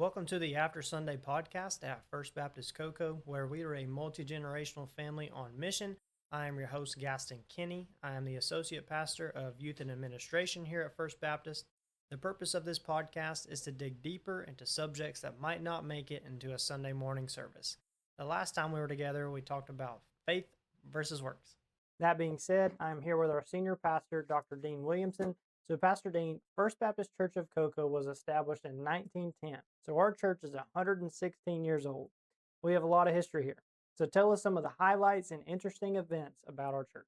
Welcome to the After Sunday podcast at First Baptist Cocoa, where we are a multi-generational family on mission. I am your host, Gaston Kinney. I am the Associate Pastor of Youth and Administration here at First Baptist. The purpose of this podcast is to dig deeper into subjects that might not make it into a Sunday morning service. The last time we were together, we talked about faith versus works. That being said, I'm here with our senior pastor, Dr. Dean Williamson. So, Pastor Dean, First Baptist Church of Cocoa was established in 1910. So, our church is 116 years old. We have a lot of history here. So, tell us some of the highlights and interesting events about our church.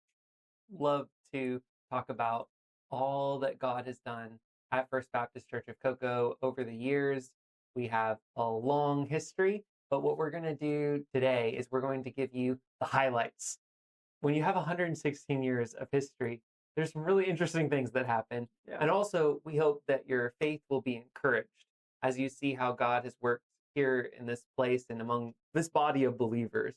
Love to talk about all that God has done at First Baptist Church of Cocoa over the years. We have a long history, but what we're going to do today is we're going to give you the highlights. When you have 116 years of history, there's some really interesting things that happen. Yeah. And also, we hope that your faith will be encouraged as you see how God has worked here in this place and among this body of believers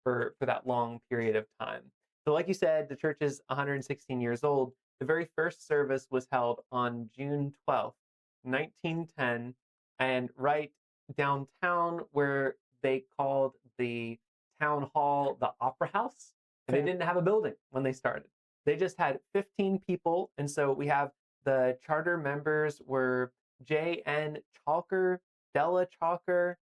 for that long period of time. So like you said, the church is 116 years old. The very first service was held on June 12th, 1910, and right downtown where they called the town hall the Opera House. And they didn't have a building when they started. They just had 15 people, and so we have the charter members were J.N. Chalker, Della Chalker,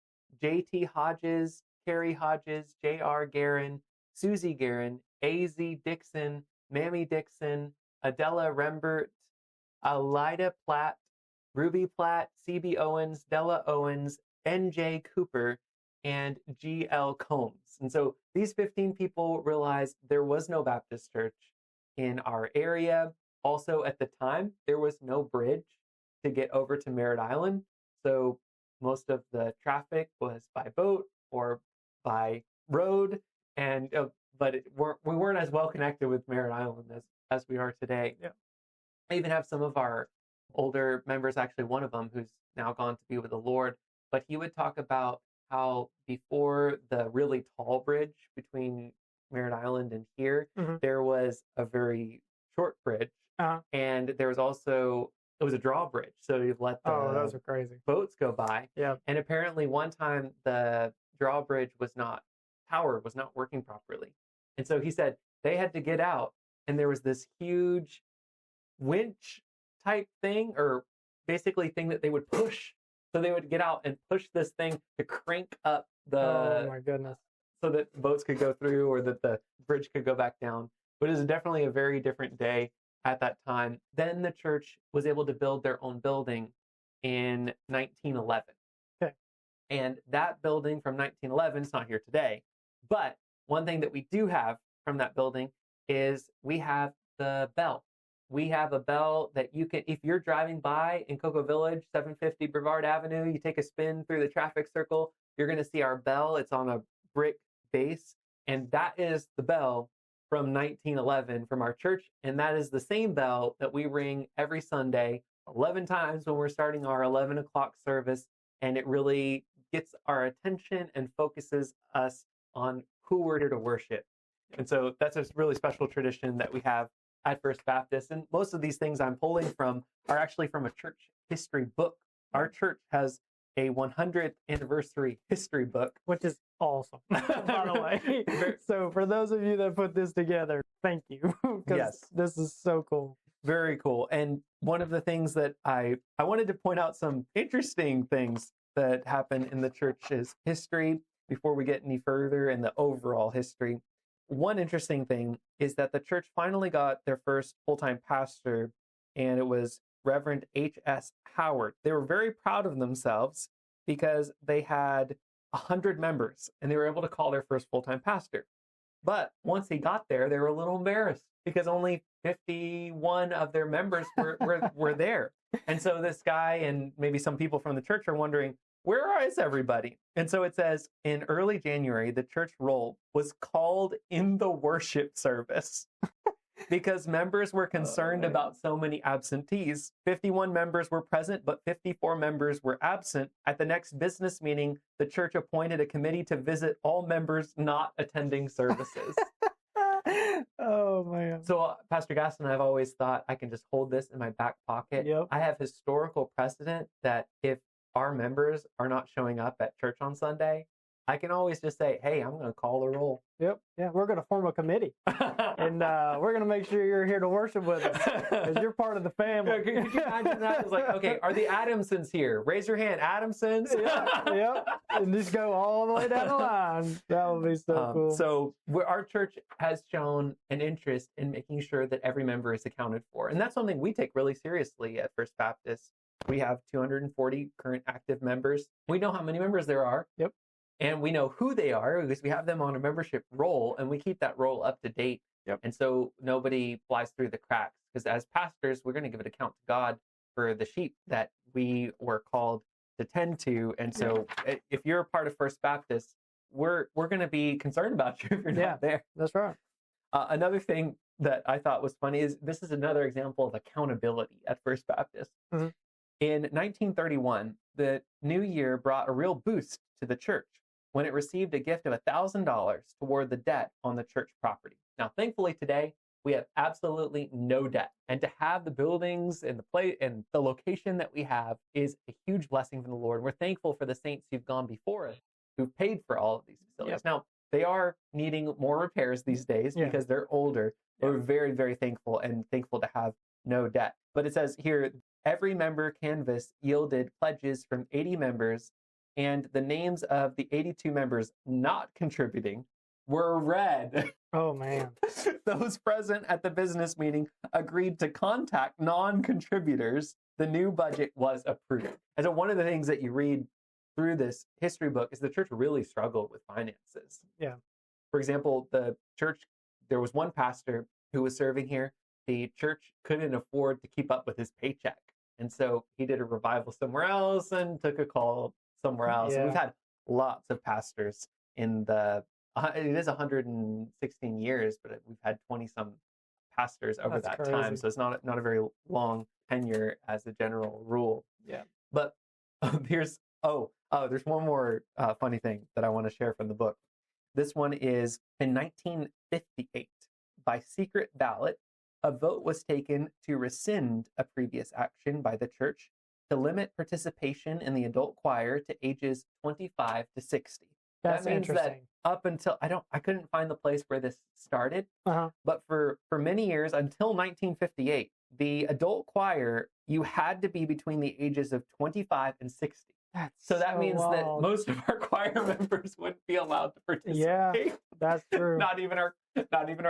J.T. Hodges, Carrie Hodges, J.R. Guerin, Susie Guerin, A.Z. Dixon, Mammy Dixon, Adela Rembert, Alida Platt, Ruby Platt, C.B. Owens, Della Owens, N.J. Cooper, and G.L. Combs. And so these 15 people realized there was no Baptist church in our area. Also, at the time, there was no bridge to get over to Merritt Island. So most of the traffic was by boat or by road. And but we weren't as well connected with Merritt Island as we are today. Yeah. I even have some of our older members, actually one of them who's now gone to be with the Lord, but he would talk about how before the really tall bridge between Merritt Island and here, there was a very short bridge, and there was also, it was a drawbridge, so you let the those are crazy boats go by. Yeah. And apparently one time the drawbridge was not working properly, and so he said they had to get out, and there was this huge winch type thing, or basically thing that they would push. So they would get out and push this thing to crank up the, oh my goodness, so that boats could go through or that the bridge could go back down. But it was definitely a very different day at that time. Then the church was able to build their own building in 1911. Okay. And that building from 1911 is not here today. But one thing that we do have from that building is we have the bell. We have a bell that you can, if you're driving by in Cocoa Village, 750 Brevard Avenue, you take a spin through the traffic circle, you're going to see our bell. It's on a brick base, and that is the bell from 1911 from our church, and that is the same bell that we ring every Sunday 11 times when we're starting our 11 o'clock service, and it really gets our attention and focuses us on who we're here to worship. And so that's a really special tradition that we have at First Baptist, and most of these things I'm pulling from are actually from a church history book. Our church has a 100th anniversary history book, which is awesome, by the way. So for those of you that put this together, thank you, because this is so cool. Very cool. And one of the things that I wanted to point out some interesting things that happen in the church's history before we get any further in the overall history. One interesting thing is that the church finally got their first full-time pastor, and it was Reverend H.S. Howard. They were very proud of themselves because they had 100 members, and they were able to call their first full-time pastor. But once he got there, they were a little embarrassed because only 51 of their members were there. And so this guy and maybe some people from the church are wondering, where is everybody? And so it says, in early January, the church roll was called in the worship service because members were concerned about so many absentees. 51 members were present, but 54 members were absent. At the next business meeting, the church appointed a committee to visit all members not attending services. Oh, man. So, Pastor Gaston, I've always thought I can just hold this in my back pocket. Yep. I have historical precedent that if our members are not showing up at church on Sunday, I can always just say, hey, I'm going to call the roll. Yep. Yeah, we're going to form a committee, and we're going to make sure you're here to worship with us because you're part of the family. Could you imagine that? It's like, okay, are the Adamsons here? Raise your hand, Adamsons. Yep. And just go all the way down the line. That would be so cool. So our church has shown an interest in making sure that every member is accounted for. And that's something we take really seriously at First Baptist. We have 240 current active members. We know how many members there are. Yep. And we know who they are because we have them on a membership roll, and we keep that roll up to date. Yep. And so nobody flies through the cracks, because as pastors, we're going to give an account to God for the sheep that we were called to tend to. And so if you're a part of First Baptist, we're going to be concerned about you if you're not there. That's right. Another thing that I thought was funny is this is another example of accountability at First Baptist. Mm-hmm. In 1931, the new year brought a real boost to the church when it received a gift of $1,000 toward the debt on the church property. Now, thankfully today, we have absolutely no debt. And to have the buildings and the place and the location that we have is a huge blessing from the Lord. We're thankful for the saints who've gone before us, who've paid for all of these facilities. Yep. Now, they are needing more repairs these days because they're older. But we're very, very thankful to have no debt. But it says here, every member canvass yielded pledges from 80 members, and the names of the 82 members not contributing were read. Oh, man. Those present at the business meeting agreed to contact non-contributors. The new budget was approved. And so one of the things that you read through this history book is the church really struggled with finances. Yeah. For example, the church, there was one pastor who was serving here. The church couldn't afford to keep up with his paycheck. And so he did a revival somewhere else and took a call somewhere else. Yeah. And we've had lots of pastors in it is 116 years, but we've had 20 some pastors over That's that crazy. time. So it's not a very long tenure as a general rule. Yeah. But there's one more funny thing that I want to share from the book. This one is in 1958, by secret ballot, a vote was taken to rescind a previous action by the church to limit participation in the adult choir to ages 25 to 60. That's that means interesting. that up until I couldn't find the place where this started, but for many years until 1958, the adult choir, you had to be between the ages of 25 and 60. So that means that most of our choir members wouldn't be allowed to participate. Yeah, that's true. Not even our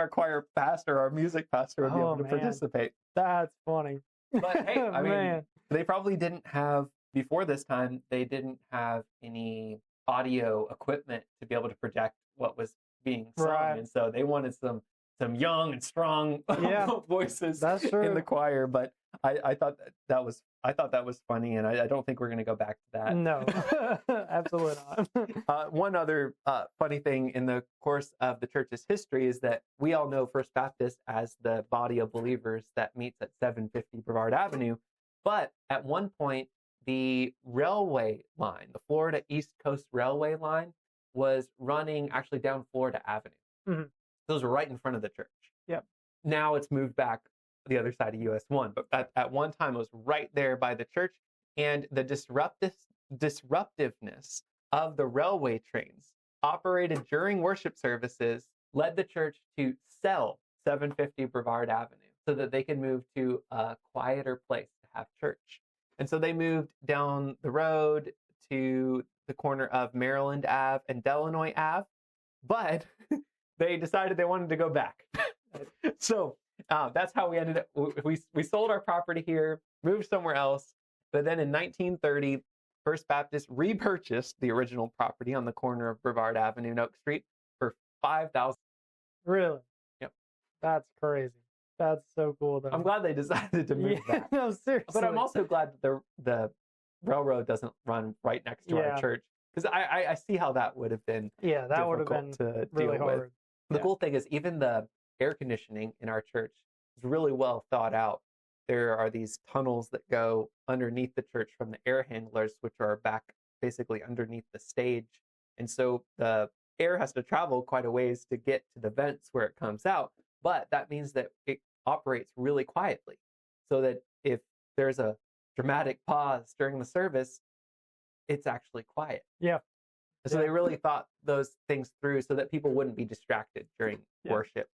choir pastor, our music pastor would be able to participate. That's funny. But hey, I mean, they probably didn't have, before this time, they didn't have any audio equipment to be able to project what was being sung. Right. And so they wanted some young and strong voices in the choir. But I thought that was funny, and I don't think we're going to go back to that. No, absolutely not. One other funny thing in the course of the church's history is that we all know First Baptist as the body of believers that meets at 750 Brevard Avenue. But at one point, the railway line, the Florida East Coast Railway line, was running actually down Florida Avenue. Mm-hmm. Those were right in front of the church. Yep. Now it's moved back the other side of US 1, but at one time it was right there by the church, and the disruptiveness of the railway trains operated during worship services led the church to sell 750 Brevard Avenue so that they could move to a quieter place to have church. And so they moved down the road to the corner of Maryland Ave and Delanoy Ave, but they decided they wanted to go back. So that's how we ended up. We sold our property here, moved somewhere else. But then in 1930, First Baptist repurchased the original property on the corner of Brevard Avenue and Oak Street for $5,000. Really? Yep. That's crazy. That's so cool, though. I'm glad they decided to move back. No, seriously. But I'm also glad that the railroad doesn't run right next to our church, because I see how that would have been. Yeah, that would have been to really deal hard. with. The cool thing is even the air conditioning in our church is really well thought out. There are these tunnels that go underneath the church from the air handlers, which are back basically underneath the stage. And so the air has to travel quite a ways to get to the vents where it comes out. But that means that it operates really quietly, so that if there's a dramatic pause during the service, it's actually quiet. Yeah. So they really thought those things through so that people wouldn't be distracted during worship.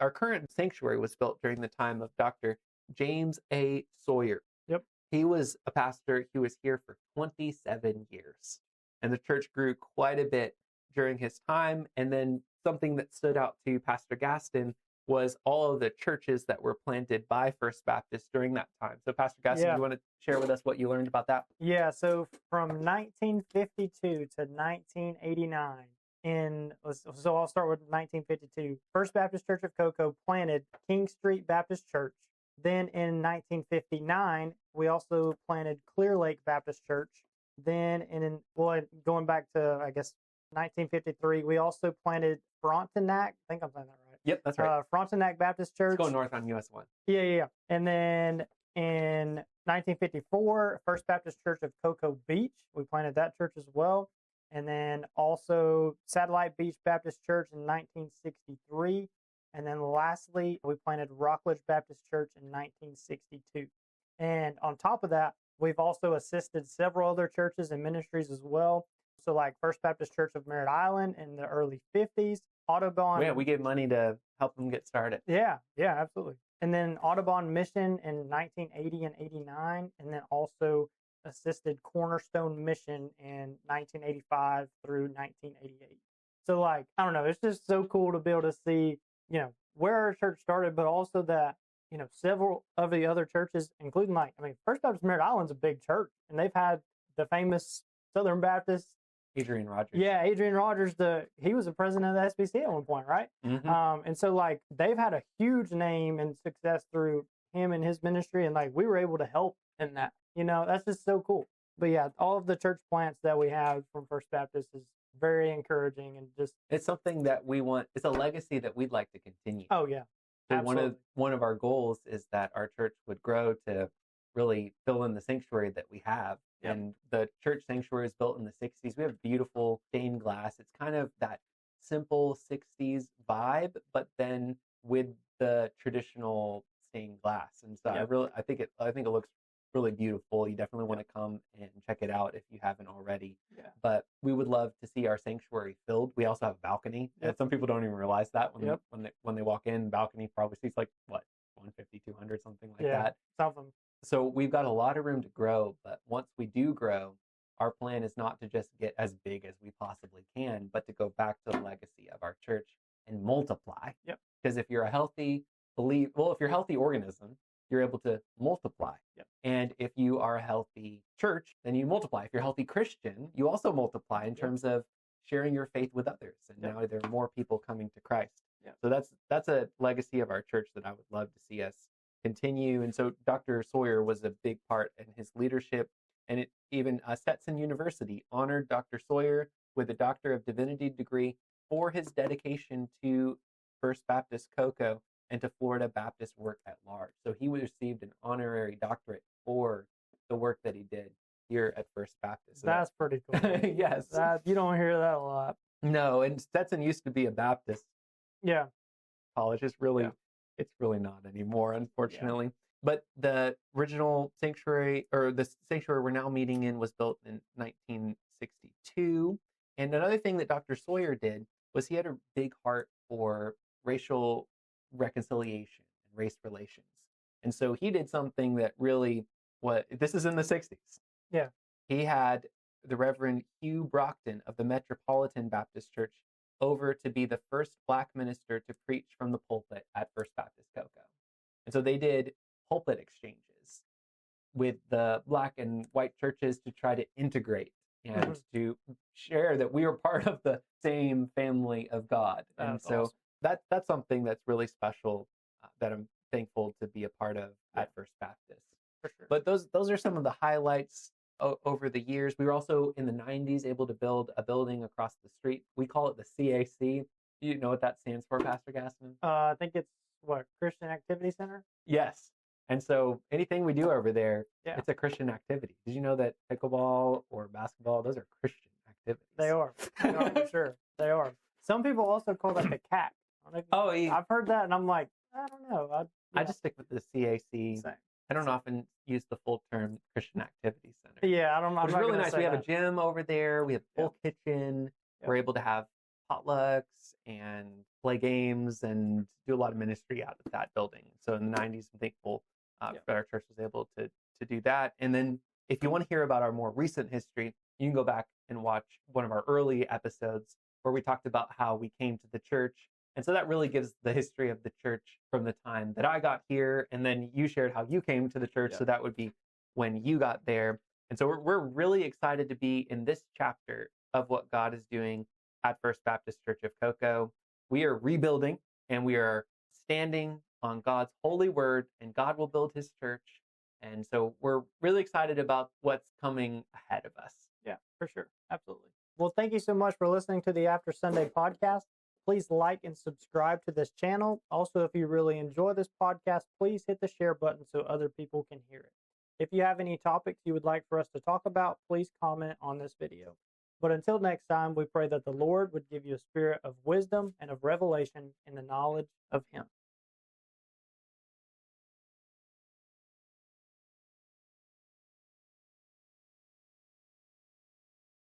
Our current sanctuary was built during the time of Dr. James A. Sawyer. Yep. He was a pastor. He was here for 27 years. And the church grew quite a bit during his time. And then something that stood out to Pastor Gaston was all of the churches that were planted by First Baptist during that time. So Pastor Gaston, you want to share with us what you learned about that? Yeah, so from 1952 to 1989, so I'll start with 1952. First Baptist Church of Cocoa planted King Street Baptist Church. Then in 1959, we also planted Clear Lake Baptist Church. Then going back to, I guess, 1953, we also planted Frontenac. I think I'm saying that right. Yep, that's right. Frontenac Baptist Church. It's going north on US 1. Yeah. And then in 1954, First Baptist Church of Cocoa Beach. We planted that church as well. And then also Satellite Beach Baptist Church in 1963. And then lastly, we planted Rockledge Baptist Church in 1962. And on top of that, we've also assisted several other churches and ministries as well. So like First Baptist Church of Merritt Island in the early 50s, Audubon. Yeah, we gave money to help them get started. Yeah, absolutely. And then Audubon Mission in 1980 and 89, and then also assisted Cornerstone Mission in 1985 through 1988. So like, I don't know, it's just so cool to be able to see, where our church started, but also that, several of the other churches, including First Baptist Merritt Island's a big church, and they've had the famous Southern Baptist Adrian Rogers. Yeah, Adrian Rogers, he was the president of the SBC at one point, right? Mm-hmm. And so they've had a huge name and success through him and his ministry, and we were able to help in that. That's just so cool. But yeah, all of the church plants that we have from First Baptist is very encouraging, and just it's something that we want. It's a legacy that we'd like to continue. Oh yeah, so one of our goals is that our church would grow to really fill in the sanctuary that we have. Yep. And the church sanctuary is built in the 60s. We have beautiful stained glass. It's kind of that simple 60s vibe, but then with the traditional stained glass. And so I think it looks really beautiful. You definitely want to come and check it out if you haven't already. Yeah. But we would love to see our sanctuary filled. We also have a balcony. Yep. And some people don't even realize that when they walk in, balcony probably seats 150, 200, something like that. Something. So we've got a lot of room to grow, but once we do grow, our plan is not to just get as big as we possibly can, but to go back to the legacy of our church and multiply. Yep. Because if you're a healthy organism, you're able to multiply. Yep. And if you are a healthy church, then you multiply. If you're a healthy Christian, you also multiply in terms of sharing your faith with others. And now there are more people coming to Christ. Yep. So that's a legacy of our church that I would love to see us continue. And so Dr. Sawyer was a big part in his leadership, and even Stetson University honored Dr. Sawyer with a Doctor of Divinity degree for his dedication to First Baptist Cocoa and to Florida Baptist work at large. So he received an honorary doctorate for the work that he did here at First Baptist. So that's pretty cool. Yes. You don't hear that a lot. No, and Stetson used to be a Baptist college. It's really not anymore, unfortunately. Yeah. But the original sanctuary, or the sanctuary we're now meeting in, was built in 1962. And another thing that Dr. Sawyer did was he had a big heart for racial reconciliation and race relations. And so he did something that really, this is in the 60s. Yeah. He had the Reverend Hugh Brockton of the Metropolitan Baptist Church over to be the first Black minister to preach from the pulpit at First Baptist Cocoa. And so they did pulpit exchanges with the Black and white churches to try to integrate and to share that we were part of the same family of God. And so awesome. That's something that's really special that I'm thankful to be a part of at First Baptist. For sure. But those are some of the highlights over the years. We were also in the 90s able to build a building across the street. We call it the CAC. Do you know what that stands for, Pastor Gaston? I think it's Christian Activity Center? Yes. And so anything we do over there, it's a Christian activity. Did you know that pickleball or basketball, those are Christian activities? They are for sure. They are. Some people also call that the CAC. I've heard that, and I'm like, I don't know. I just stick with the CAC. Same. I don't often use the full term Christian Activity Center. Yeah, I'm Which is not really gonna nice. say We have a that. gym over there. We have a full Yep. kitchen. Yep. We're able to have potlucks and play games and do a lot of ministry out of that building. So in the 90s, I'm thankful Yep. that our church was able to do that. And then if you want to hear about our more recent history, you can go back and watch one of our early episodes where we talked about how we came to the church. And so that really gives the history of the church from the time that I got here. And then you shared how you came to the church. Yep. So that would be when you got there. And so we're really excited to be in this chapter of what God is doing at First Baptist Church of Cocoa. We are rebuilding and we are standing on God's holy word, and God will build his church. And so we're really excited about what's coming ahead of us. Yeah, for sure. Absolutely. Well, thank you so much for listening to the After Sunday podcast. Please like and subscribe to this channel. Also, if you really enjoy this podcast, please hit the share button so other people can hear it. If you have any topics you would like for us to talk about, please comment on this video. But until next time, we pray that the Lord would give you a spirit of wisdom and of revelation in the knowledge of him.